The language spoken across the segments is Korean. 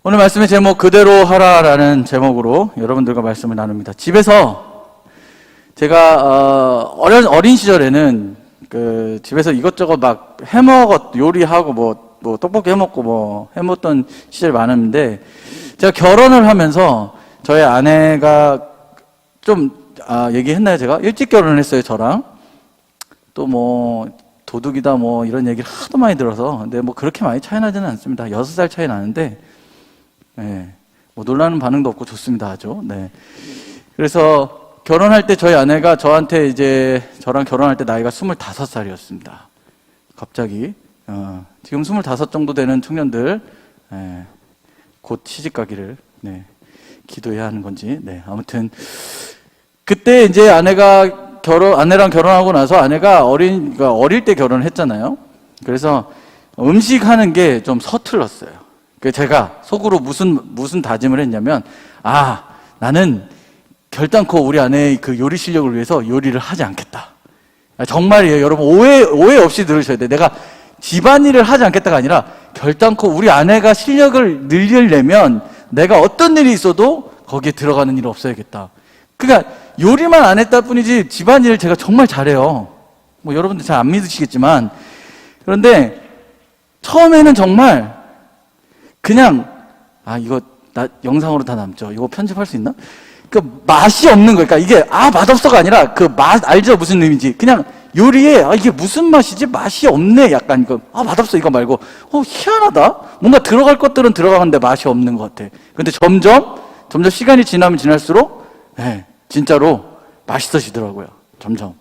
오늘 말씀의 제목 그대로 하라라는 제목으로 여러분들과 말씀을 나눕니다. 집에서 제가 어린 시절에는 집에서 이것저것 막 요리하고 뭐 떡볶이 해먹고 뭐 해먹던 시절이 많았는데, 제가 결혼을 하면서 저희 아내가 좀 얘기했나요? 제가 일찍 결혼을 했어요, 저랑. 또 뭐 도둑이다 뭐 이런 얘기를 하도 많이 들어서. 근데 뭐 그렇게 많이 차이 나지는 않습니다. 6살 차이 나는데, 네, 뭐 놀라는 반응도 없고 좋습니다, 아주. 네. 그래서 결혼할 때 저희 아내가 저한테 이제 저랑 결혼할 때 나이가 25살이었습니다. 갑자기 지금 25 정도 되는 청년들, 곧 시집 가기를 기도해야 하는 건지. 아무튼 그때 이제 아내랑 결혼하고 나서 아내가 어릴 때 결혼을 했잖아요. 그래서 음식하는 게 좀 서툴렀어요. 제가 속으로 무슨 다짐을 했냐면, 나는 결단코 우리 아내의 그 요리 실력을 위해서 요리를 하지 않겠다. 정말이에요. 여러분, 오해 없이 들으셔야 돼요. 내가 집안일을 하지 않겠다가 아니라 결단코 우리 아내가 실력을 늘리려면 내가 어떤 일이 있어도 거기에 들어가는 일이 없어야겠다. 그러니까 요리만 안 했다 뿐이지 집안일을 제가 정말 잘해요. 뭐 여러분들 잘 안 믿으시겠지만, 그런데 처음에는 정말 그냥 이거 나 영상으로 다 남죠. 이거 편집할 수 있나? 맛이 없는 거예요. 그러니까 이게 맛없어가 아니라 그 맛 알죠? 무슨 의미인지. 그냥 요리에 이게 무슨 맛이지? 맛이 없네. 약간 이거 맛없어 이거 말고 희한하다. 뭔가 들어갈 것들은 들어가는데 맛이 없는 것 같아. 근데 점점 시간이 지나면 지날수록 진짜로 맛있어지더라고요. 점점.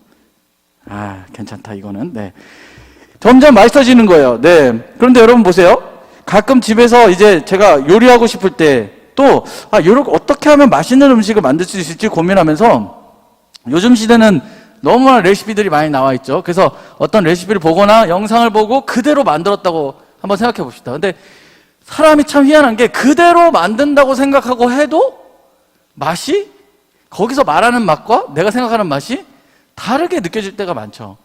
괜찮다 이거는. 점점 맛있어지는 거예요. 그런데 여러분 보세요. 가끔 집에서 이제 제가 요리하고 싶을 때 또 요렇게 어떻게 하면 맛있는 음식을 만들 수 있을지 고민하면서, 요즘 시대는 너무나 레시피들이 많이 나와 있죠. 그래서 어떤 레시피를 보거나 영상을 보고 그대로 만들었다고 한번 생각해 봅시다. 근데 사람이 참 희한한 게, 그대로 만든다고 생각하고 해도 맛이 거기서 말하는 맛과 내가 생각하는 맛이 다르게 느껴질 때가 많죠.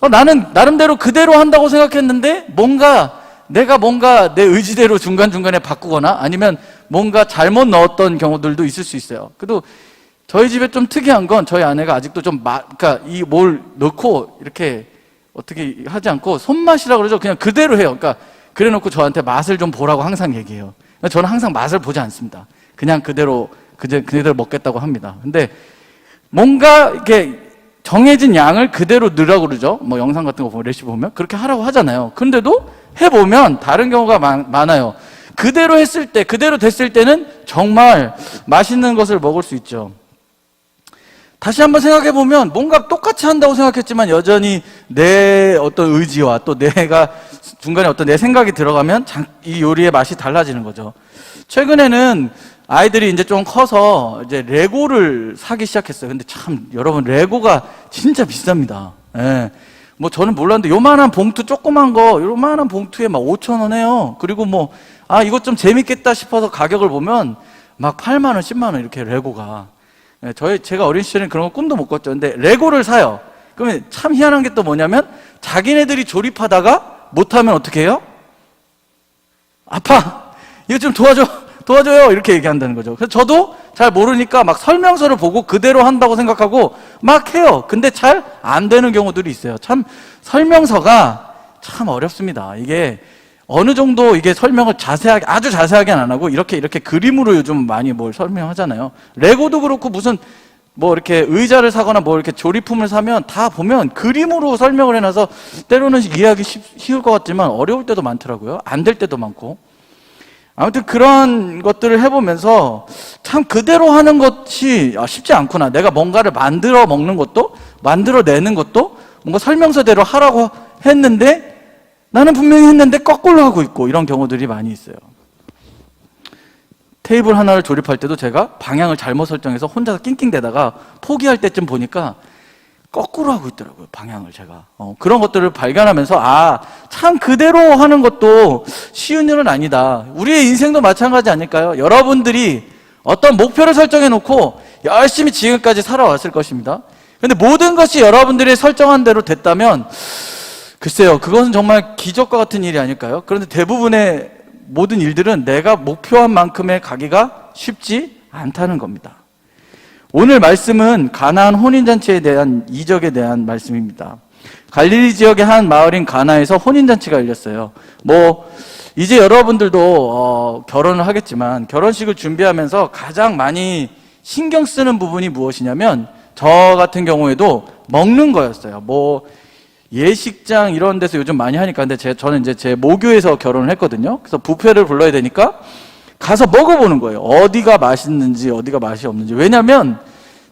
나는 나름대로 그대로 한다고 생각했는데 내가 뭔가 내 의지대로 중간중간에 바꾸거나 아니면 뭔가 잘못 넣었던 경우들도 있을 수 있어요. 그래도 저희 집에 좀 특이한 건, 저희 아내가 아직도 좀 그러니까 이 뭘 넣고 이렇게 어떻게 하지 않고 손맛이라고 그러죠. 그냥 그대로 해요. 그러니까 그래 놓고 저한테 맛을 좀 보라고 항상 얘기해요. 저는 항상 맛을 보지 않습니다. 그냥 그대로 먹겠다고 합니다. 근데 뭔가 이렇게 정해진 양을 그대로 넣으라고 그러죠. 뭐 영상 같은 거 보면, 레시피 보면 그렇게 하라고 하잖아요. 근데도 해보면 다른 경우가 많아요. 그대로 됐을 때는 정말 맛있는 것을 먹을 수 있죠. 다시 한번 생각해보면 뭔가 똑같이 한다고 생각했지만 여전히 내 어떤 의지와 또 내가 중간에 어떤 내 생각이 들어가면 이 요리의 맛이 달라지는 거죠. 최근에는 아이들이 이제 좀 커서 이제 레고를 사기 시작했어요. 근데 참 여러분, 레고가 진짜 비쌉니다. 뭐 저는 몰랐는데 요만한 봉투, 요만한 봉투에 막 5,000원 해요. 그리고 뭐 이것 좀 재밌겠다 싶어서 가격을 보면 막 8만 원, 10만 원 이렇게 레고가. 제가 어린 시절에는 그런 거 꿈도 못 꿨죠. 근데 레고를 사요. 그러면 참 희한한 게 또 뭐냐면, 자기네들이 조립하다가 못하면 어떻게 해요? 아빠, 이거 좀 도와줘요. 이렇게 얘기한다는 거죠. 그래서 저도 잘 모르니까 막 설명서를 보고 그대로 한다고 생각하고 막 해요. 근데 잘 안 되는 경우들이 있어요. 참 설명서가 참 어렵습니다. 이게 어느 정도 이게 설명을 아주 자세하게는 안 하고 이렇게 그림으로 요즘 많이 뭘 설명하잖아요. 레고도 그렇고 무슨 뭐 이렇게 의자를 사거나 뭐 이렇게 조립품을 사면 다 보면 그림으로 설명을 해놔서 때로는 이해하기 쉬울 것 같지만 어려울 때도 많더라고요. 안 될 때도 많고. 아무튼 그런 것들을 해보면서 참 그대로 하는 것이 쉽지 않구나. 내가 뭔가를 만들어 먹는 것도, 만들어내는 것도 뭔가 설명서대로 하라고 했는데 나는 분명히 했는데 거꾸로 하고 있고, 이런 경우들이 많이 있어요. 테이블 하나를 조립할 때도 제가 방향을 잘못 설정해서 혼자서 낑낑대다가 포기할 때쯤 보니까 거꾸로 하고 있더라고요, 방향을 제가. 그런 것들을 발견하면서 참 그대로 하는 것도 쉬운 일은 아니다. 우리의 인생도 마찬가지 아닐까요? 여러분들이 어떤 목표를 설정해 놓고 열심히 지금까지 살아왔을 것입니다. 근데 모든 것이 여러분들이 설정한 대로 됐다면 글쎄요, 그것은 정말 기적과 같은 일이 아닐까요? 그런데 대부분의 모든 일들은 내가 목표한 만큼의 가기가 쉽지 않다는 겁니다. 오늘 말씀은 가나안 혼인잔치에 대한 이적에 대한 말씀입니다. 갈릴리 지역의 한 마을인 가나에서 혼인잔치가 열렸어요. 이제 여러분들도 결혼을 하겠지만 결혼식을 준비하면서 가장 많이 신경 쓰는 부분이 무엇이냐면 저 같은 경우에도 먹는 거였어요. 예식장 이런 데서 요즘 많이 하니까. 근데 저는 이제 제 모교에서 결혼을 했거든요. 그래서 뷔페를 불러야 되니까 가서 먹어보는 거예요. 어디가 맛있는지, 어디가 맛이 없는지. 왜냐면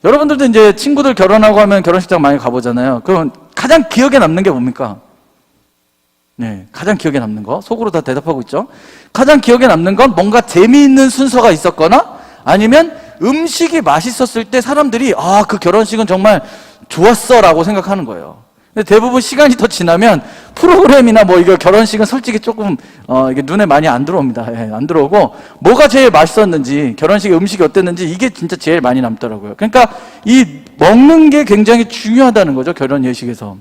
여러분들도 이제 친구들 결혼하고 하면 결혼식장 많이 가보잖아요. 그럼 가장 기억에 남는 게 뭡니까? 네, 가장 기억에 남는 거. 속으로 다 대답하고 있죠. 가장 기억에 남는 건 뭔가 재미있는 순서가 있었거나 아니면 음식이 맛있었을 때 사람들이 그 결혼식은 정말 좋았어 라고 생각하는 거예요. 근데 대부분 시간이 더 지나면 프로그램이나 이거 결혼식은 솔직히 조금 이게 눈에 많이 안 들어옵니다. 예, 안 들어오고 뭐가 제일 맛있었는지, 결혼식의 음식이 어땠는지 이게 진짜 제일 많이 남더라고요. 그러니까 이 먹는 게 굉장히 중요하다는 거죠, 결혼 예식에서.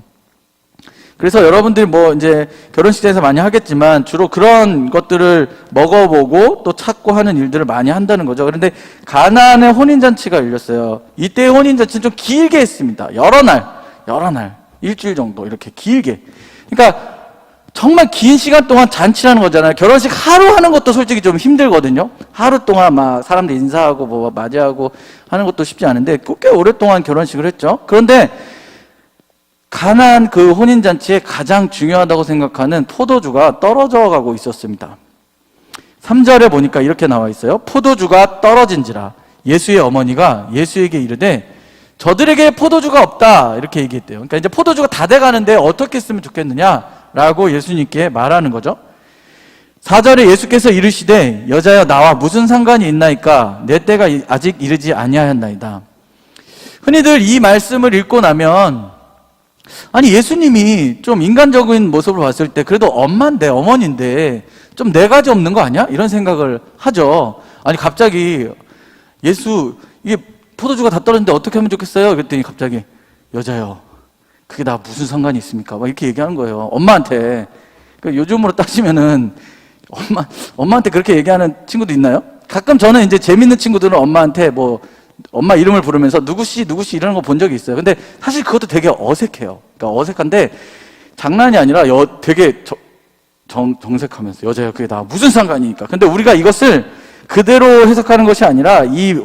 그래서 여러분들이 이제 결혼식장에서 많이 하겠지만 주로 그런 것들을 먹어보고 또 찾고 하는 일들을 많이 한다는 거죠. 그런데 가나안의 혼인잔치가 열렸어요. 이때의 혼인잔치는 좀 길게 했습니다. 여러 날. 일주일 정도 이렇게 길게. 그러니까 정말 긴 시간 동안 잔치라는 거잖아요. 결혼식 하루 하는 것도 솔직히 좀 힘들거든요. 하루 동안 막 사람들 인사하고 맞이하고 하는 것도 쉽지 않은데 꽤 오랫동안 결혼식을 했죠. 그런데 가나안 그 혼인잔치에 가장 중요하다고 생각하는 포도주가 떨어져 가고 있었습니다. 3절에 보니까 이렇게 나와 있어요. 포도주가 떨어진지라 예수의 어머니가 예수에게 이르되 저들에게 포도주가 없다 이렇게 얘기했대요. 그러니까 이제 포도주가 다 돼가는데 어떻게 했으면 좋겠느냐라고 예수님께 말하는 거죠. 4절에 예수께서 이르시되 여자여 나와 무슨 상관이 있나이까 내 때가 아직 이르지 아니하였나이다. 흔히들 이 말씀을 읽고 나면 예수님이 좀 인간적인 모습을 봤을 때 그래도 어머니인데 좀 네 가지 없는 거 아니야? 이런 생각을 하죠. 갑자기 이게 포도주가 다 떨어졌는데 어떻게 하면 좋겠어요? 그랬더니 갑자기 여자요 그게 나 무슨 상관이 있습니까? 이렇게 얘기하는 거예요. 엄마한테. 요즘으로 따지면은 엄마한테 그렇게 얘기하는 친구도 있나요? 가끔 저는 이제 재밌는 친구들은 엄마한테 엄마 이름을 부르면서 누구씨 이러는 거 본 적이 있어요. 근데 사실 그것도 되게 어색해요. 그러니까 어색한데 장난이 아니라 되게 정색하면서 여자요 그게 나 무슨 상관이니까. 근데 우리가 이것을 그대로 해석하는 것이 아니라 이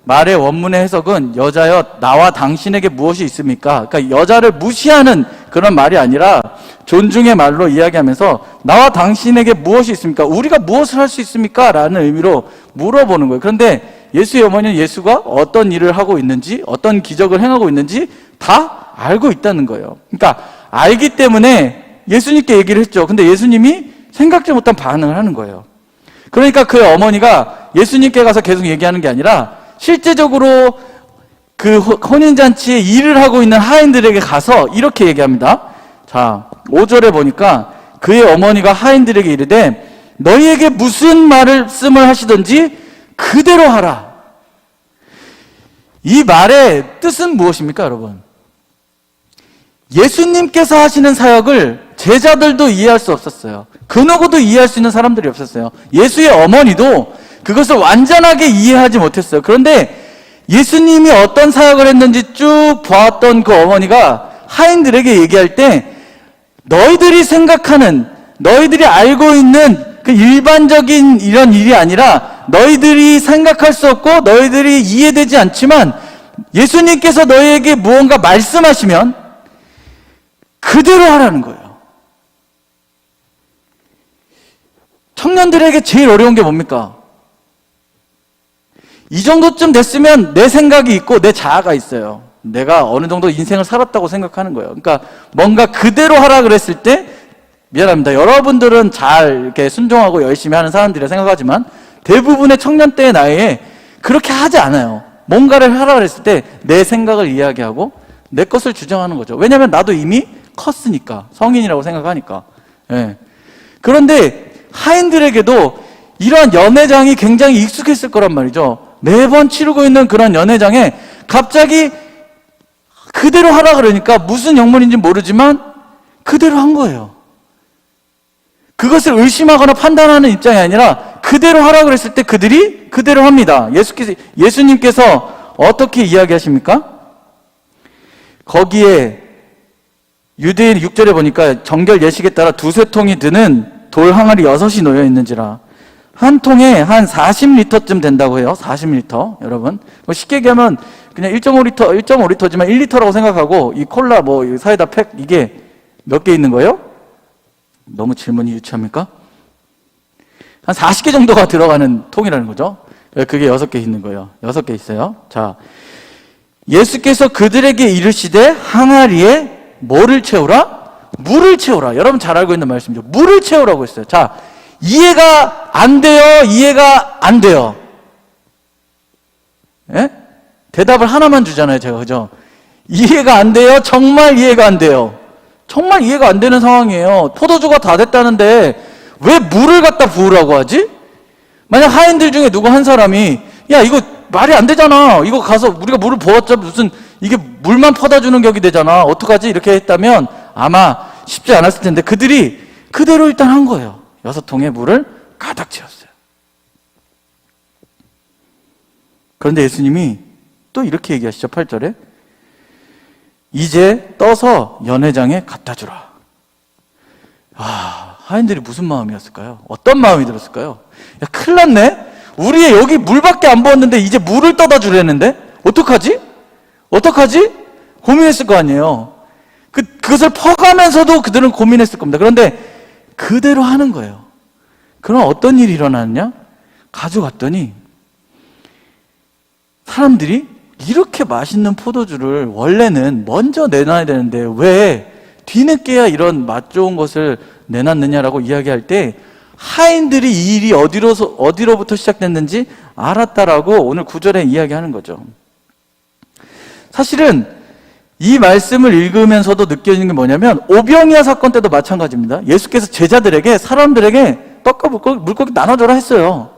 말의 원문의 해석은 여자여 나와 당신에게 무엇이 있습니까? 그러니까 여자를 무시하는 그런 말이 아니라 존중의 말로 이야기하면서 나와 당신에게 무엇이 있습니까? 우리가 무엇을 할 수 있습니까? 라는 의미로 물어보는 거예요. 그런데 예수의 어머니는 예수가 어떤 일을 하고 있는지 어떤 기적을 행하고 있는지 다 알고 있다는 거예요. 그러니까 알기 때문에 예수님께 얘기를 했죠. 근데 예수님이 생각지 못한 반응을 하는 거예요. 그러니까 그 어머니가 예수님께 가서 계속 얘기하는 게 아니라 실제적으로 그 혼인잔치에 일을 하고 있는 하인들에게 가서 이렇게 얘기합니다. 자, 5절에 보니까 그의 어머니가 하인들에게 이르되 너희에게 무슨 말씀을 하시든지 그대로 하라. 이 말의 뜻은 무엇입니까, 여러분? 예수님께서 하시는 사역을 제자들도 이해할 수 없었어요. 그 누구도 이해할 수 있는 사람들이 없었어요. 예수의 어머니도 그것을 완전하게 이해하지 못했어요. 그런데 예수님이 어떤 사역을 했는지 쭉 보았던 그 어머니가 하인들에게 얘기할 때 너희들이 생각하는, 너희들이 알고 있는 그 일반적인 이런 일이 아니라 너희들이 생각할 수 없고 너희들이 이해되지 않지만 예수님께서 너희에게 무언가 말씀하시면 그대로 하라는 거예요. 청년들에게 제일 어려운 게 뭡니까? 이 정도쯤 됐으면 내 생각이 있고 내 자아가 있어요. 내가 어느 정도 인생을 살았다고 생각하는 거예요. 그러니까 뭔가 그대로 하라 그랬을 때 미안합니다. 여러분들은 잘 이렇게 순종하고 열심히 하는 사람들이라 생각하지만 대부분의 청년 때의 나이에 그렇게 하지 않아요. 뭔가를 하라 그랬을 때 내 생각을 이야기하고 내 것을 주장하는 거죠. 왜냐하면 나도 이미 컸으니까, 성인이라고 생각하니까. 예. 그런데 하인들에게도 이러한 연회장이 굉장히 익숙했을 거란 말이죠. 매번 치르고 있는 그런 연회장에 갑자기 그대로 하라 그러니까 무슨 영문인지 모르지만 그대로 한 거예요. 그것을 의심하거나 판단하는 입장이 아니라 그대로 하라 그랬을 때 그들이 그대로 합니다. 예수님께서 어떻게 이야기하십니까? 거기에 유대인 6절에 보니까 정결 예식에 따라 두세 통이 드는 돌 항아리 6이 놓여 있는지라. 한 통에 한 40리터쯤 된다고 해요. 40리터. 여러분. 쉽게 얘기하면 그냥 1.5리터지만 1리터라고 생각하고 이 콜라 사이다 팩 이게 몇 개 있는 거예요? 너무 질문이 유치합니까? 한 40개 정도가 들어가는 통이라는 거죠. 그게 6개 있는 거예요. 6개 있어요. 자, 예수께서 그들에게 이르시되 항아리에 뭐를 채우라? 물을 채우라. 여러분 잘 알고 있는 말씀이죠. 물을 채우라고 했어요. 자, 이해가 안 돼요? 이해가 안 돼요? 예? 대답을 하나만 주잖아요, 제가. 그죠? 이해가 안 돼요? 정말 이해가 안 돼요. 정말 이해가 안 되는 상황이에요. 포도주가 다 됐다는데 왜 물을 갖다 부으라고 하지? 만약 하인들 중에 누구 한 사람이 야, 이거 말이 안 되잖아. 이거 가서 우리가 물을 부었자 무슨 이게 물만 퍼다 주는 격이 되잖아. 어떡하지? 이렇게 했다면 아마 쉽지 않았을 텐데 그들이 그대로 일단 한 거예요. 6통에 물을 가득 채웠어요. 그런데 예수님이 또 이렇게 얘기하시죠. 8절에 이제 떠서 연회장에 갖다 주라. 하인들이 무슨 마음이었을까요? 어떤 마음이 들었을까요? 야, 큰일 났네? 우리의 여기 물밖에 안 부었는데 이제 물을 떠다 주려는데? 어떡하지? 고민했을 거 아니에요. 그것을 퍼가면서도 그들은 고민했을 겁니다. 그런데 그대로 하는 거예요. 그럼 어떤 일이 일어났냐? 가져갔더니 사람들이 이렇게 맛있는 포도주를 원래는 먼저 내놔야 되는데 왜 뒤늦게야 이런 맛 좋은 것을 내놨느냐라고 이야기할 때 하인들이 이 일이 어디로부터 시작됐는지 알았다라고 오늘 9절에 이야기하는 거죠. 사실은 이 말씀을 읽으면서도 느껴지는 게 뭐냐면 오병이어 사건 때도 마찬가지입니다. 예수께서 제자들에게 사람들에게 떡과 물고기 나눠줘라 했어요.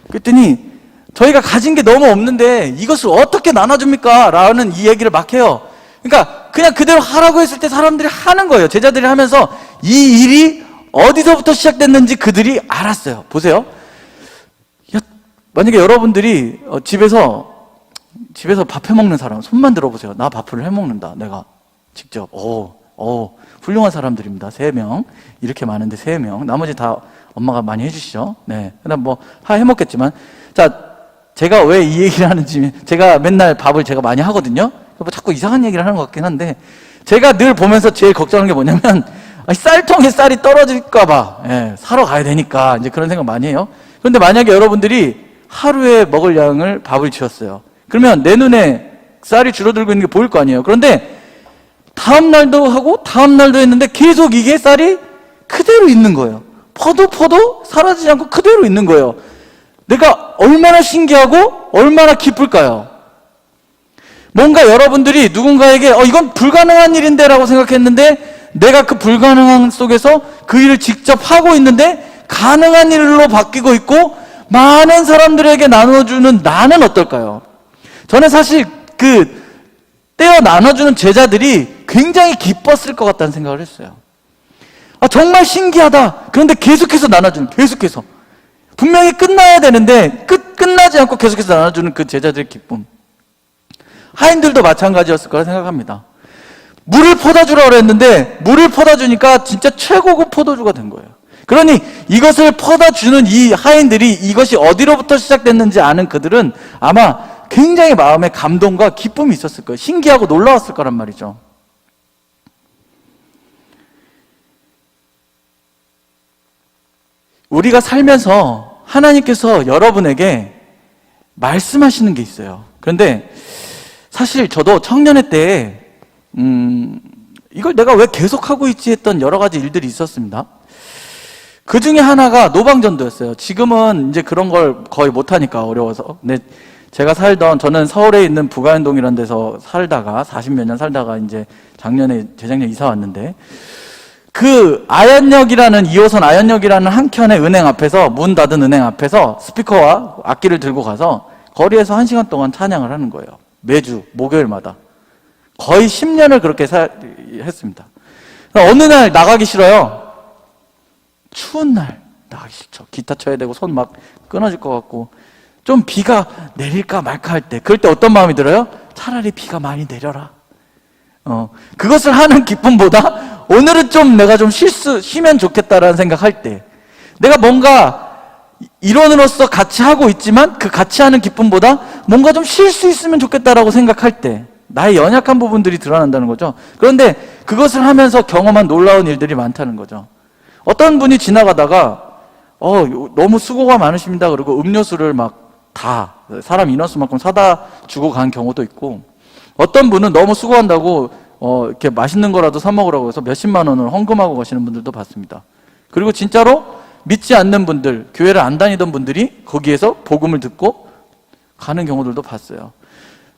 그랬더니 저희가 가진 게 너무 없는데 이것을 어떻게 나눠줍니까? 라는 이 얘기를 막 해요. 그러니까 그냥 그대로 하라고 했을 때 사람들이 하는 거예요. 제자들이 하면서 이 일이 어디서부터 시작됐는지 그들이 알았어요. 보세요. 만약에 여러분들이 집에서 밥 해먹는 사람 손만 들어보세요. 나 밥을 해먹는다. 내가 직접. 훌륭한 사람들입니다. 3명. 이렇게 많은데 3명. 나머지 다 엄마가 많이 해주시죠. 네. 그다음 해먹겠지만. 자, 제가 왜 이 얘기를 하는지, 제가 맨날 밥을 제가 많이 하거든요. 자꾸 이상한 얘기를 하는 것 같긴 한데, 제가 늘 보면서 제일 걱정하는 게 뭐냐면, 쌀통에 쌀이 떨어질까봐, 사러 가야 되니까, 이제 그런 생각 많이 해요. 그런데 만약에 여러분들이 하루에 먹을 양을 밥을 지었어요. 그러면 내 눈에 쌀이 줄어들고 있는 게 보일 거 아니에요. 그런데 다음날도 하고, 다음날도 했는데 계속 이게 쌀이 그대로 있는 거예요. 퍼도 사라지지 않고 그대로 있는 거예요. 내가 얼마나 신기하고 얼마나 기쁠까요? 뭔가 여러분들이 누군가에게 이건 불가능한 일인데 라고 생각했는데 내가 그 불가능한 속에서 그 일을 직접 하고 있는데 가능한 일로 바뀌고 있고 많은 사람들에게 나눠주는 나는 어떨까요? 저는 사실 떼어 나눠주는 제자들이 굉장히 기뻤을 것 같다는 생각을 했어요. 정말 신기하다. 그런데 계속해서 나눠주는, 계속해서. 분명히 끝나야 되는데 끝나지 않고 계속해서 나눠주는 그 제자들의 기쁨. 하인들도 마찬가지였을 거라 생각합니다. 물을 퍼다 주라고 그랬는데 물을 퍼다 주니까 진짜 최고급 포도주가 된 거예요. 그러니 이것을 퍼다 주는 이 하인들이 이것이 어디로부터 시작됐는지 아는 그들은 아마 굉장히 마음에 감동과 기쁨이 있었을 거예요. 신기하고 놀라웠을 거란 말이죠. 우리가 살면서 하나님께서 여러분에게 말씀하시는 게 있어요. 그런데 사실 저도 청년회 때 이걸 내가 왜 계속하고 있지 했던 여러 가지 일들이 있었습니다. 그 중에 하나가 노방전도였어요. 지금은 이제 그런 걸 거의 못하니까 어려워서. 근데 저는 서울에 있는 부가현동이라는 데서 살다가 40몇 년 살다가 이제 재작년에 이사 왔는데 그 2호선 아현역이라는 한켠의 은행 앞에서, 문 닫은 은행 앞에서 스피커와 악기를 들고 가서 거리에서 1시간 동안 찬양을 하는 거예요. 매주 목요일마다. 거의 10년을 그렇게 했습니다. 어느 날 나가기 싫어요. 추운 날 나가기 싫죠. 기타 쳐야 되고 손 막 끊어질 것 같고, 좀 비가 내릴까 말까 할 때, 그럴 때 어떤 마음이 들어요? 차라리 비가 많이 내려라. 그것을 하는 기쁨보다 오늘은 좀 내가 좀 쉬면 좋겠다라는 생각할 때, 내가 뭔가 일원으로서 같이 하고 있지만 그 같이 하는 기쁨보다 뭔가 좀 쉴 수 있으면 좋겠다라고 생각할 때 나의 연약한 부분들이 드러난다는 거죠. 그런데 그것을 하면서 경험한 놀라운 일들이 많다는 거죠. 어떤 분이 지나가다가 너무 수고가 많으십니다 그러고 음료수를 막 다 사람 인원수만큼 사다 주고 간 경우도 있고, 어떤 분은 너무 수고한다고 이렇게 맛있는 거라도 사 먹으라고 해서 몇십만 원을 헌금하고 가시는 분들도 봤습니다. 그리고 진짜로 믿지 않는 분들, 교회를 안 다니던 분들이 거기에서 복음을 듣고 가는 경우들도 봤어요.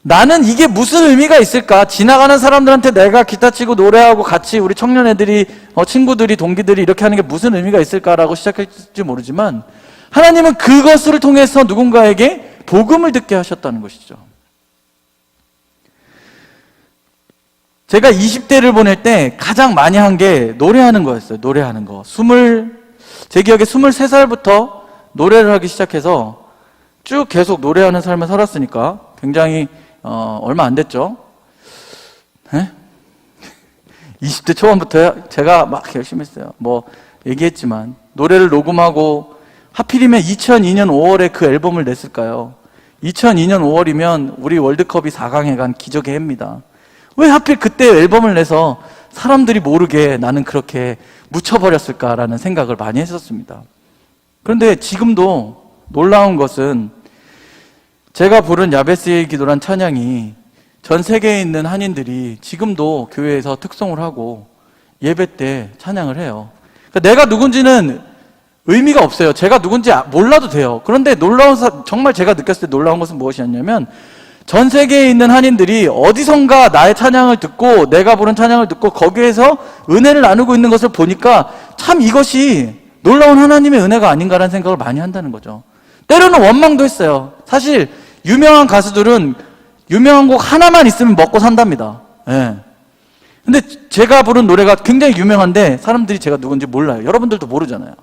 나는 이게 무슨 의미가 있을까? 지나가는 사람들한테 내가 기타 치고 노래하고 같이 우리 청년 애들이, 친구들이, 동기들이 이렇게 하는 게 무슨 의미가 있을까라고 시작했을지 모르지만, 하나님은 그것을 통해서 누군가에게 복음을 듣게 하셨다는 것이죠. 제가 20대를 보낼 때 가장 많이 한 게 노래하는 거였어요. 노래하는 거. 제 기억에 23살부터 노래를 하기 시작해서 쭉 계속 노래하는 삶을 살았으니까 굉장히 얼마 안 됐죠. 20대 초반부터 제가 막 열심히 했어요. 얘기했지만 노래를 녹음하고, 하필이면 2002년 5월에 그 앨범을 냈을까요? 2002년 5월이면 우리 월드컵이 4강에 간 기적의 해입니다. 왜 하필 그때 앨범을 내서 사람들이 모르게 나는 그렇게 묻혀버렸을까라는 생각을 많이 했었습니다. 그런데 지금도 놀라운 것은 제가 부른 야베스의 기도란 찬양이 전 세계에 있는 한인들이 지금도 교회에서 특송을 하고 예배 때 찬양을 해요. 그러니까 내가 누군지는 의미가 없어요. 제가 누군지 몰라도 돼요. 그런데 정말 제가 느꼈을 때 놀라운 것은 무엇이었냐면, 전 세계에 있는 한인들이 어디선가 나의 찬양을 듣고 내가 부른 찬양을 듣고 거기에서 은혜를 나누고 있는 것을 보니까 참 이것이 놀라운 하나님의 은혜가 아닌가라는 생각을 많이 한다는 거죠. 때로는 원망도 했어요. 사실 유명한 가수들은 유명한 곡 하나만 있으면 먹고 산답니다. 근데 제가 부른 노래가 굉장히 유명한데 사람들이 제가 누군지 몰라요. 여러분들도 모르잖아요.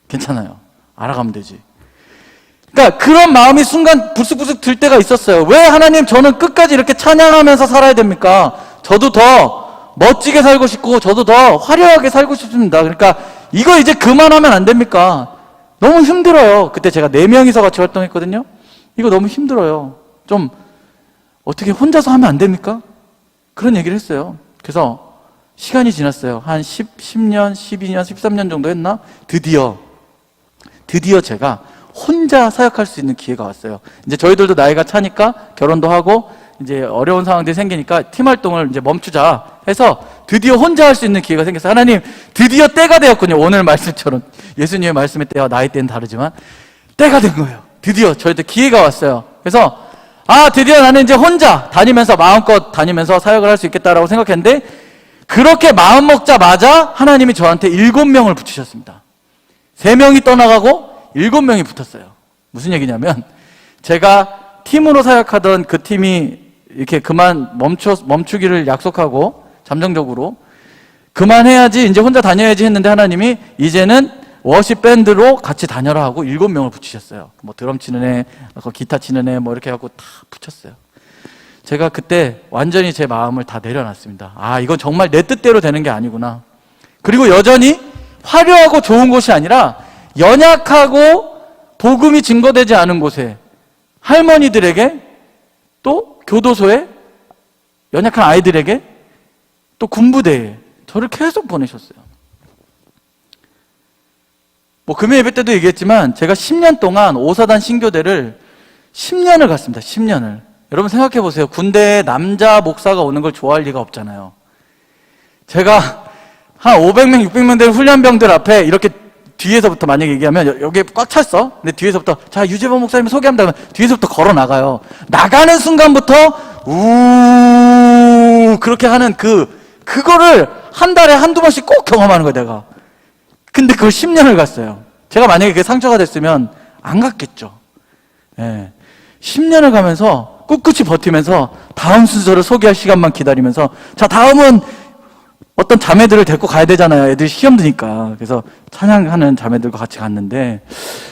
괜찮아요. 알아가면 되지. 그러니까 그런 마음이 순간 불쑥불쑥 들 때가 있었어요. 왜 하나님, 저는 끝까지 이렇게 찬양하면서 살아야 됩니까? 저도 더 멋지게 살고 싶고 저도 더 화려하게 살고 싶습니다. 그러니까 이거 이제 그만하면 안 됩니까? 너무 힘들어요. 그때 제가 4명이서 같이 활동했거든요. 이거 너무 힘들어요. 좀 어떻게 혼자서 하면 안 됩니까? 그런 얘기를 했어요. 그래서 시간이 지났어요. 한 10년, 12년, 13년 정도 했나? 드디어 제가 혼자 사역할 수 있는 기회가 왔어요. 이제 저희들도 나이가 차니까 결혼도 하고 이제 어려운 상황들이 생기니까 팀 활동을 이제 멈추자 해서 드디어 혼자 할 수 있는 기회가 생겼어요. 하나님, 드디어 때가 되었군요. 오늘 말씀처럼 예수님의 말씀의 때와 나의 때는 다르지만 때가 된 거예요. 드디어 저희들 기회가 왔어요. 그래서 드디어 나는 이제 혼자 다니면서 마음껏 다니면서 사역을 할 수 있겠다라고 생각했는데, 그렇게 마음 먹자마자 하나님이 저한테 7명을 붙이셨습니다. 3명이 떠나가고 7명이 붙었어요. 무슨 얘기냐면, 제가 팀으로 사역하던 그 팀이 이렇게 멈추기를 약속하고 잠정적으로 그만해야지, 이제 혼자 다녀야지 했는데, 하나님이 이제는 워십 밴드로 같이 다녀라 하고 7명을 붙이셨어요. 드럼 치는 애, 기타 치는 애, 이렇게 하고 다 붙였어요. 제가 그때 완전히 제 마음을 다 내려놨습니다. 이건 정말 내 뜻대로 되는 게 아니구나. 그리고 여전히 화려하고 좋은 곳이 아니라 연약하고 복음이 증거되지 않은 곳에, 할머니들에게, 또 교도소에, 연약한 아이들에게, 또 군부대에 저를 계속 보내셨어요. 금요 예배 때도 얘기했지만 제가 10년 동안 오사단 신교대를 10년을 갔습니다. 10년을. 여러분 생각해 보세요. 군대에 남자 목사가 오는 걸 좋아할 리가 없잖아요. 제가 한 500명, 600명 되는 훈련병들 앞에 이렇게 뒤에서부터 만약에 얘기하면 여기 꽉 찼어. 근데 뒤에서부터 자, 유재범 목사님 소개합니다. 뒤에서부터 걸어 나가요. 나가는 순간부터 그렇게 하는 그거를 한 달에 한두 번씩 꼭 경험하는 거예요, 내가. 근데 그걸 10년을 갔어요. 제가 만약에 그게 상처가 됐으면 안 갔겠죠. 10년을 가면서 꿋꿋이 버티면서 다음 순서를 소개할 시간만 기다리면서, 자, 다음은 어떤 자매들을 데리고 가야 되잖아요. 애들이 시험 드니까. 그래서 찬양하는 자매들과 같이 갔는데,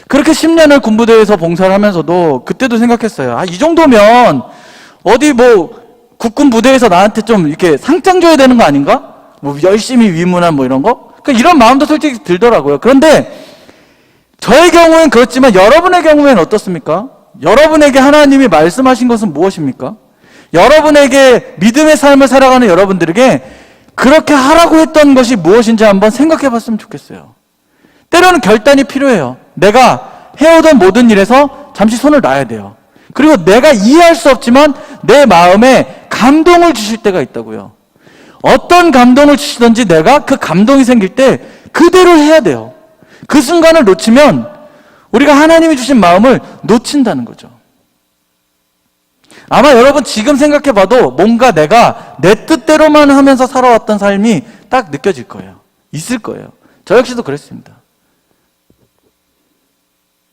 그렇게 10년을 군부대에서 봉사를 하면서도 그때도 생각했어요. 이 정도면 어디 국군 부대에서 나한테 좀 이렇게 상장 줘야 되는 거 아닌가? 열심히 위문한 이런 거? 그러니까 이런 마음도 솔직히 들더라고요. 그런데 저의 경우엔 그렇지만 여러분의 경우엔 어떻습니까? 여러분에게 하나님이 말씀하신 것은 무엇입니까? 여러분에게 믿음의 삶을 살아가는 여러분들에게 그렇게 하라고 했던 것이 무엇인지 한번 생각해 봤으면 좋겠어요. 때로는 결단이 필요해요. 내가 해오던 모든 일에서 잠시 손을 놔야 돼요. 그리고 내가 이해할 수 없지만 내 마음에 감동을 주실 때가 있다고요. 어떤 감동을 주시든지 내가 그 감동이 생길 때 그대로 해야 돼요. 그 순간을 놓치면 우리가 하나님이 주신 마음을 놓친다는 거죠. 아마 여러분 지금 생각해봐도 뭔가 내가 내 뜻대로만 하면서 살아왔던 삶이 딱 느껴질 거예요. 있을 거예요. 저 역시도 그랬습니다.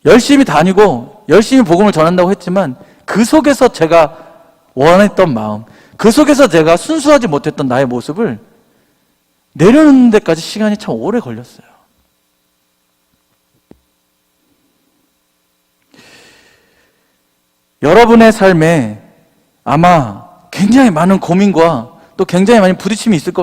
열심히 다니고 열심히 복음을 전한다고 했지만 그 속에서 제가 원했던 마음, 그 속에서 제가 순수하지 못했던 나의 모습을 내려놓는 데까지 시간이 참 오래 걸렸어요. 여러분의 삶에 아마 굉장히 많은 고민과 또 굉장히 많은 부딪힘이 있을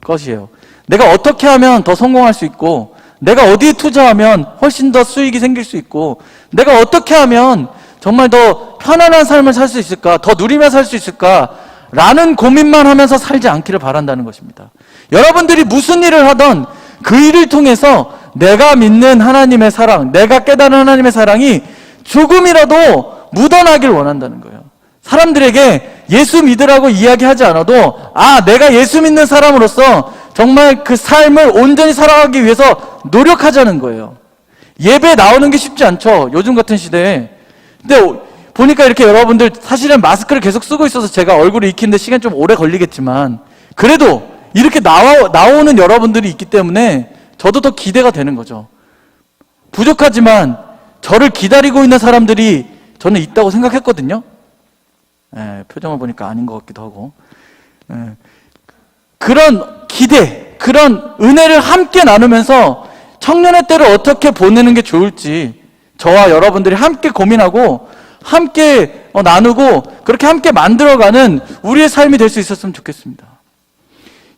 것이에요. 내가 어떻게 하면 더 성공할 수 있고, 내가 어디에 투자하면 훨씬 더 수익이 생길 수 있고, 내가 어떻게 하면 정말 더 편안한 삶을 살 수 있을까, 더 누리며 살 수 있을까 라는 고민만 하면서 살지 않기를 바란다는 것입니다. 여러분들이 무슨 일을 하던 그 일을 통해서 내가 믿는 하나님의 사랑, 내가 깨달은 하나님의 사랑이 조금이라도 묻어나길 원한다는 거예요. 사람들에게 예수 믿으라고 이야기하지 않아도 내가 예수 믿는 사람으로서 정말 그 삶을 온전히 살아가기 위해서 노력하자는 거예요. 예배 나오는 게 쉽지 않죠. 요즘 같은 시대에. 근데 보니까 이렇게 여러분들 사실은 마스크를 계속 쓰고 있어서 제가 얼굴을 익히는데 시간이 좀 오래 걸리겠지만 그래도 이렇게 나오는 여러분들이 있기 때문에 저도 더 기대가 되는 거죠. 부족하지만 저를 기다리고 있는 사람들이 저는 있다고 생각했거든요. 표정을 보니까 아닌 것 같기도 하고. 그런 기대, 그런 은혜를 함께 나누면서 청년의 때를 어떻게 보내는 게 좋을지 저와 여러분들이 함께 고민하고 함께 나누고 그렇게 함께 만들어가는 우리의 삶이 될 수 있었으면 좋겠습니다.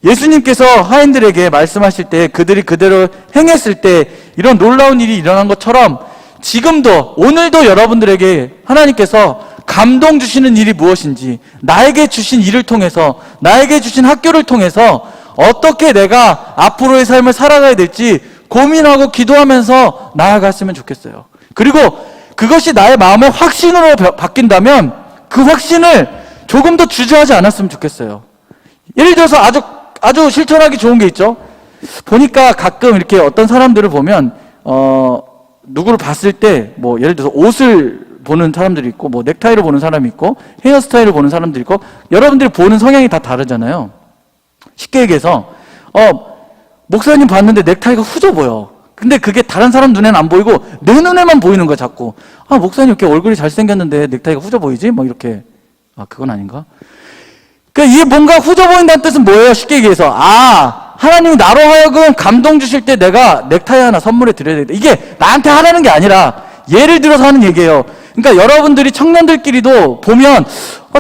예수님께서 하인들에게 말씀하실 때 그들이 그대로 행했을 때 이런 놀라운 일이 일어난 것처럼 지금도 오늘도 여러분들에게 하나님께서 감동 주시는 일이 무엇인지, 나에게 주신 일을 통해서, 나에게 주신 학교를 통해서 어떻게 내가 앞으로의 삶을 살아가야 될지 고민하고 기도하면서 나아갔으면 좋겠어요. 그리고 그것이 나의 마음의 확신으로 바뀐다면 그 확신을 조금 더 주저하지 않았으면 좋겠어요. 예를 들어서 아주 실천하기 좋은 게 있죠. 보니까 가끔 이렇게 어떤 사람들을 보면 누구를 봤을 때 예를 들어서 옷을 보는 사람들이 있고 넥타이를 보는 사람이 있고 헤어스타일을 보는 사람들이 있고 여러분들이 보는 성향이 다 다르잖아요. 쉽게 얘기해서 목사님 봤는데 넥타이가 후져 보여. 근데 그게 다른 사람 눈에는 안 보이고 내 눈에만 보이는 거야 자꾸. 목사님 이렇게 얼굴이 잘생겼는데 넥타이가 후져 보이지? 이렇게. 그건 아닌가? 그러니까 이게 뭔가 후져 보인다는 뜻은 뭐예요? 쉽게 얘기해서 하나님이 나로 하여금 감동 주실 때 내가 넥타이 하나 선물해 드려야 되겠다. 이게 나한테 하라는 게 아니라 예를 들어서 하는 얘기예요. 그러니까 여러분들이 청년들끼리도 보면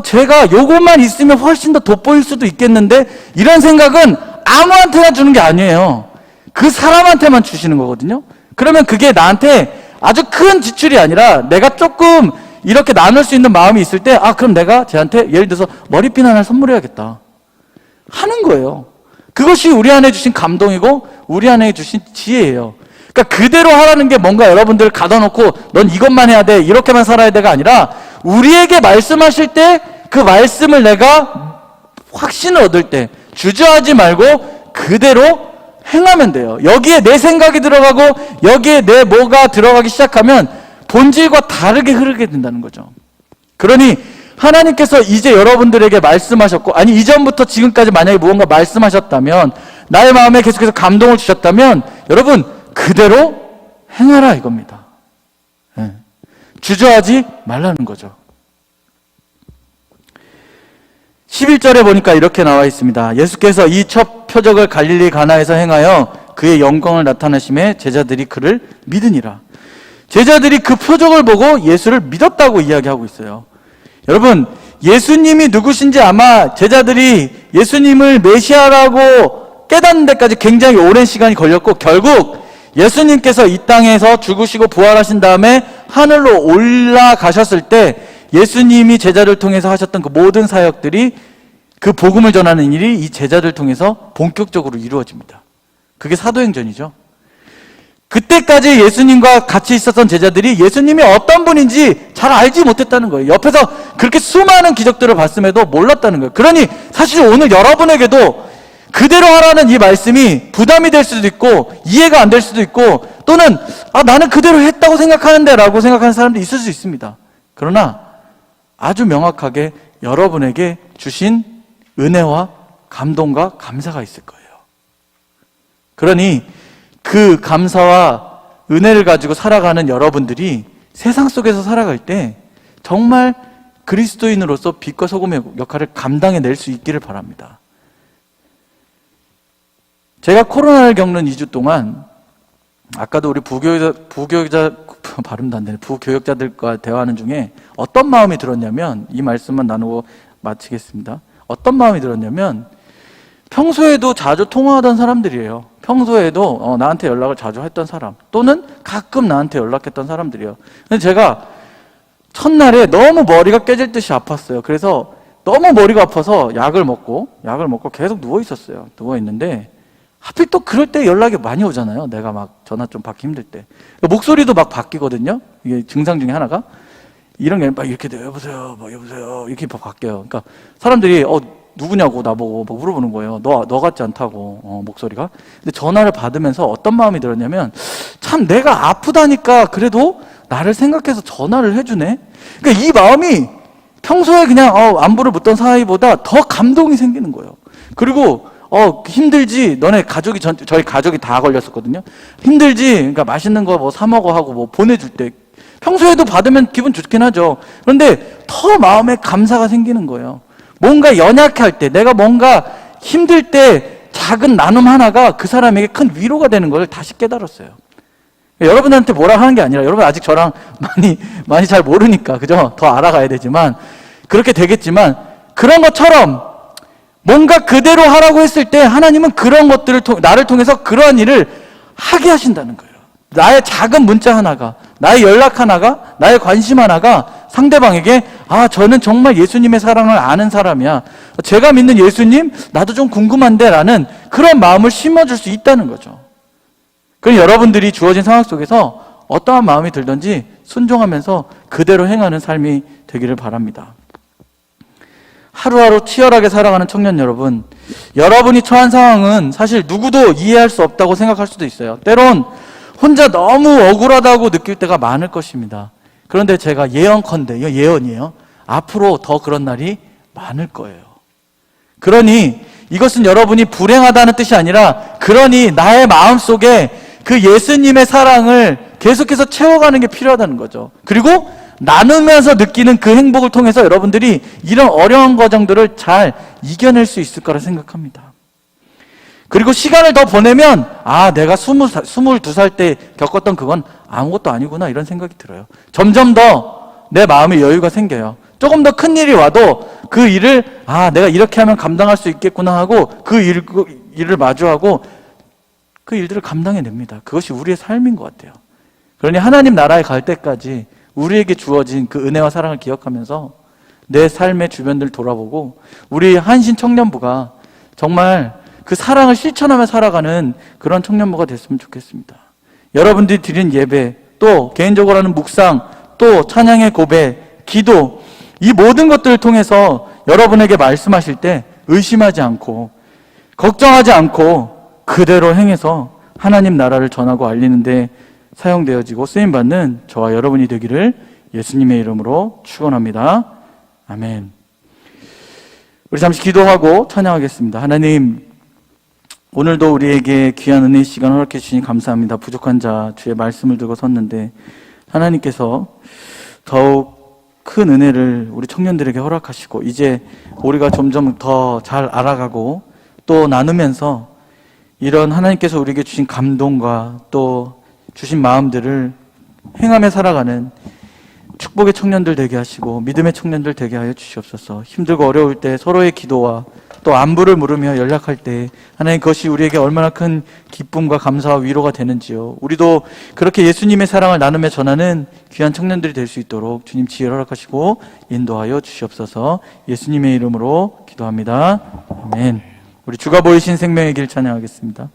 제가 요것만 있으면 훨씬 더 돋보일 수도 있겠는데 이런 생각은 아무한테나 주는 게 아니에요. 그 사람한테만 주시는 거거든요. 그러면 그게 나한테 아주 큰 지출이 아니라 내가 조금 이렇게 나눌 수 있는 마음이 있을 때 그럼 내가 쟤한테 예를 들어서 머리핀 하나 선물해야겠다 하는 거예요. 그것이 우리 안에 주신 감동이고 우리 안에 주신 지혜예요. 그러니까 그대로 하라는 게 뭔가 여러분들 가둬놓고 넌 이것만 해야 돼 이렇게만 살아야 돼가 아니라 우리에게 말씀하실 때 그 말씀을 내가 확신을 얻을 때 주저하지 말고 그대로 행하면 돼요. 여기에 내 생각이 들어가고 여기에 내 뭐가 들어가기 시작하면 본질과 다르게 흐르게 된다는 거죠. 그러니 하나님께서 이제 여러분들에게 말씀하셨고 이전부터 지금까지 만약에 무언가 말씀하셨다면 나의 마음에 계속해서 감동을 주셨다면 여러분 그대로 행하라 이겁니다. 주저하지 말라는 거죠. 11절에 보니까 이렇게 나와 있습니다. 예수께서 이 첫 표적을 갈릴리 가나에서 행하여 그의 영광을 나타내심에 제자들이 그를 믿으니라. 제자들이 그 표적을 보고 예수를 믿었다고 이야기하고 있어요. 여러분, 예수님이 누구신지 아마 제자들이 예수님을 메시아라고 깨닫는 데까지 굉장히 오랜 시간이 걸렸고, 결국 예수님께서 이 땅에서 죽으시고 부활하신 다음에 하늘로 올라가셨을 때 예수님이 제자를 통해서 하셨던 그 모든 사역들이, 그 복음을 전하는 일이 이 제자들 통해서 본격적으로 이루어집니다. 그게 사도행전이죠. 그때까지 예수님과 같이 있었던 제자들이 예수님이 어떤 분인지 잘 알지 못했다는 거예요. 옆에서 그렇게 수많은 기적들을 봤음에도 몰랐다는 거예요. 그러니 사실 오늘 여러분에게도 그대로 하라는 이 말씀이 부담이 될 수도 있고 이해가 안 될 수도 있고, 또는 나는 그대로 했다고 생각하는데 라고 생각하는 사람도 있을 수 있습니다. 그러나 아주 명확하게 여러분에게 주신 은혜와 감동과 감사가 있을 거예요. 그러니 그 감사와 은혜를 가지고 살아가는 여러분들이 세상 속에서 살아갈 때 정말 그리스도인으로서 빛과 소금의 역할을 감당해낼 수 있기를 바랍니다. 제가 코로나를 겪는 2주 동안, 아까도 우리 부교육자들과 대화하는 중에 어떤 마음이 들었냐면, 이 말씀만 나누고 마치겠습니다. 어떤 마음이 들었냐면, 평소에도 자주 통화하던 사람들이에요. 평소에도 나한테 연락을 자주 했던 사람, 또는 가끔 나한테 연락했던 사람들이에요. 근데 제가 첫날에 너무 머리가 깨질 듯이 아팠어요. 그래서 너무 머리가 아파서 약을 먹고 계속 누워 있었어요. 누워 있는데 하필 또 그럴 때 연락이 많이 오잖아요. 내가 막 전화 좀 받기 힘들 때. 목소리도 막 바뀌거든요. 이게 증상 중에 하나가. 이런 게 막 이렇게 돼요. 여보세요, 이렇게 막 바뀌어요. 그러니까 사람들이 누구냐고 나보고 막 물어보는 거예요. 너 같지 않다고, 목소리가. 근데 전화를 받으면서 어떤 마음이 들었냐면, 참 내가 아프다니까 그래도 나를 생각해서 전화를 해주네. 그러니까 이 마음이 평소에 그냥 안부를 묻던 사이보다 더 감동이 생기는 거예요. 그리고 힘들지? 너네 가족이, 저희 가족이 다 걸렸었거든요. 힘들지? 그러니까 맛있는 거 뭐 사 먹어 하고 뭐 보내줄 때, 평소에도 받으면 기분 좋긴 하죠. 그런데 더 마음에 감사가 생기는 거예요. 뭔가 연약할 때, 내가 뭔가 힘들 때 작은 나눔 하나가 그 사람에게 큰 위로가 되는 걸 다시 깨달았어요. 여러분한테 뭐라 하는 게 아니라, 여러분 아직 저랑 많이 잘 모르니까, 그죠? 더 알아가야 되지만, 그렇게 되겠지만, 그런 것처럼 뭔가 그대로 하라고 했을 때 하나님은 그런 것들을 나를 통해서 그러한 일을 하게 하신다는 거예요. 나의 작은 문자 하나가, 나의 연락 하나가, 나의 관심 하나가 상대방에게 저는 정말 예수님의 사랑을 아는 사람이야, 제가 믿는 예수님 나도 좀 궁금한데 라는 그런 마음을 심어줄 수 있다는 거죠. 그럼 여러분들이 주어진 상황 속에서 어떠한 마음이 들든지 순종하면서 그대로 행하는 삶이 되기를 바랍니다. 하루하루 치열하게 살아가는 청년 여러분, 여러분이 처한 상황은 사실 누구도 이해할 수 없다고 생각할 수도 있어요. 때론 혼자 너무 억울하다고 느낄 때가 많을 것입니다. 그런데 제가 예언컨대, 이거 예언이에요, 앞으로 더 그런 날이 많을 거예요. 그러니 이것은 여러분이 불행하다는 뜻이 아니라, 그러니 나의 마음속에 그 예수님의 사랑을 계속해서 채워가는 게 필요하다는 거죠. 그리고 나누면서 느끼는 그 행복을 통해서 여러분들이 이런 어려운 과정들을 잘 이겨낼 수 있을 거라 생각합니다. 그리고 시간을 더 보내면 내가 22살 때 겪었던 그건 아무것도 아니구나, 이런 생각이 들어요. 점점 더 내 마음에 여유가 생겨요. 조금 더 큰 일이 와도 그 일을 내가 이렇게 하면 감당할 수 있겠구나 하고 그 일을 마주하고 그 일들을 감당해냅니다. 그것이 우리의 삶인 것 같아요. 그러니 하나님 나라에 갈 때까지 우리에게 주어진 그 은혜와 사랑을 기억하면서 내 삶의 주변들 돌아보고, 우리 한신 청년부가 정말 그 사랑을 실천하며 살아가는 그런 청년부가 됐으면 좋겠습니다. 여러분들이 드린 예배, 또 개인적으로 하는 묵상, 또 찬양의 고백, 기도, 이 모든 것들을 통해서 여러분에게 말씀하실 때 의심하지 않고 걱정하지 않고 그대로 행해서 하나님 나라를 전하고 알리는 데 사용되어지고 쓰임받는 저와 여러분이 되기를 예수님의 이름으로 축원합니다. 아멘. 우리 잠시 기도하고 찬양하겠습니다. 하나님, 오늘도 우리에게 귀한 은혜의 시간 허락해 주시니 감사합니다. 부족한 자 주의 말씀을 들고 섰는데 하나님께서 더욱 큰 은혜를 우리 청년들에게 허락하시고, 이제 우리가 점점 더 잘 알아가고 또 또 나누면서 이런 하나님께서 우리에게 주신 감동과 또 주신 마음들을 행하며 살아가는 축복의 청년들 되게 하시고 믿음의 청년들 되게 하여 주시옵소서. 힘들고 어려울 때 서로의 기도와 또 안부를 물으며 연락할 때 하나님, 그것이 우리에게 얼마나 큰 기쁨과 감사와 위로가 되는지요. 우리도 그렇게 예수님의 사랑을 나누며 전하는 귀한 청년들이 될 수 있도록 주님 지혜를 허락하시고 인도하여 주시옵소서. 예수님의 이름으로 기도합니다. 아멘. 우리 주가 보이신 생명의 길 찬양하겠습니다.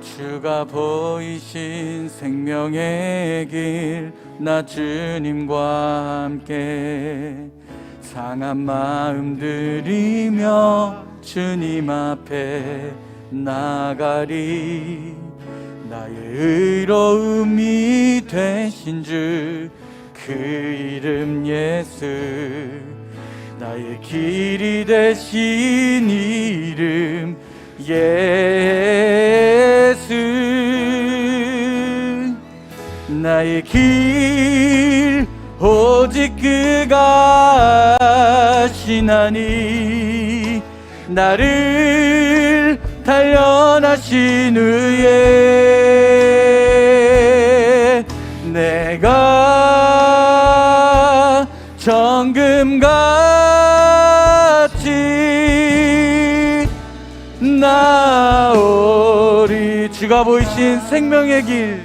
주가 보이신 생명의 길, 나 주님과 함께 상한 마음 들이며 주님 앞에 나가리. 나의 의로움이 되신 주, 그 이름 예수. 나의 길이 되신 이름 예수. 나의 길 오직 그가 아시나니, 나를 단련하신 후에 내가 정금같이 나오리. 주가 보이신 생명의 길,